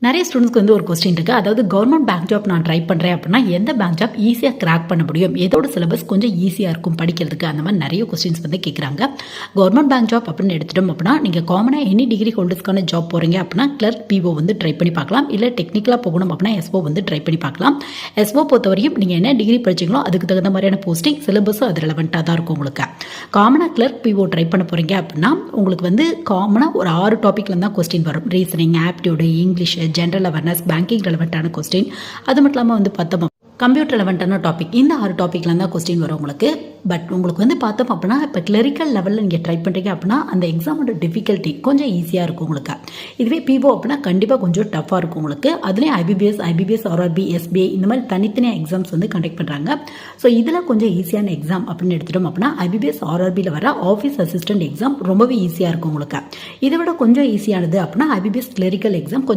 நிறைய ஸ்டூடெண்ட்ஸ்க்கு வந்து ஒரு கொஸ்டின் இருக்குது. அதாவது கவர்மெண்ட் பேங்க் ஜாப் நான் ட்ரை பண்ணுறேன் அப்படின்னா எந்த பேங்க் ஜாப் ஈஸியாக கிராக் பண்ண முடியும், எதோட சிலபஸ் கொஞ்சம் ஈஸியாக இருக்கும் படிக்கிறதுக்கு, அந்த மாதிரி நிறைய கொஸ்டின்ஸ் வந்து கேட்குறாங்க. கவர்மெண்ட் பேங்க் ஜாப் அப்படின்னு எடுத்துட்டோம் அப்படின்னா நீங்கள் காமனாக எனி டிகிரி ஹோல்டர்ஸ்க்கான ஜாப் போகிறீங்க அப்படின்னா கிளர்க் பிஓ வந்து ட்ரை பண்ணி பார்க்கலாம். இல்லை டெக்னிக்கலாக போகணும் அப்படின்னா எஸ்ஓ வந்து ட்ரை பண்ணி பார்க்கலாம். எஸ்ஓ பொறுத்தவரையும் நீங்கள் என்ன டிகிரி படிச்சிங்களோ அதுக்கு தகுந்த மாதிரியான போஸ்டிங் சிலபஸும் அது ரெலவெண்ட்டாக தான் இருக்கும். உங்களுக்கு காமனாக கிளர்க் பிஓ ட்ரை பண்ண போகிறீங்க அப்படின்னா உங்களுக்கு வந்து காமனாக ஒரு 6 டாப்பிக்கில் தான் கொஸ்டின் வரும். Reasoning, aptitude, English, general awareness, banking ரெலவெண்ட்டான கொஸ்டின். அது மட்டும் இல்லாமல் வந்து பார்த்தோம் கம்ப்யூட்டர் ரெலவெண்ட்டான டாபிக். இந்த 6 டாப்பிக்லாம் தான் கொஸ்டின் வரும் உங்களுக்கு. பட் உங்களுக்கு வந்து பார்த்தோம் அப்படின்னா இப்போ கிளரிக்கல் லெவலில் நீங்கள் ட்ரை பண்ணுறீங்க அப்படின்னா அந்த எக்ஸாமோட டிஃபிகல்ட்டி கொஞ்சம் ஈஸியாக இருக்கும் உங்களுக்கு. இதுவே பிஓ அப்படின்னா கண்டிப்பாக கொஞ்சம் டஃப்பாக இருக்கும் உங்களுக்கு. அதுலேயும் ஐபிபிஎஸ், ஆர்ஆர்பி, எஸ்பிஐ இந்த மாதிரி தனித்தனியாக எக்ஸாம்ஸ் வந்து கண்டக்ட் பண்ணுறாங்க. ஸோ இதில் கொஞ்சம் ஈஸியான எக்ஸாம் அப்படின்னு எடுத்துட்டோம் அப்படின்னா ஐபிபிஎஸ், ஆர்ஆர்பியில் வர ஆஃபீஸ் அசிஸ்டன்ட் எக்ஸாம் ரொம்பவே ஈஸியாக இருக்கும் உங்களுக்கு. இதை விட கொஞ்சம் ஈஸியானது அப்படின்னா ஐபிபிஎஸ் கிளரிக்கல் எக்ஸாம் கொஞ்சம்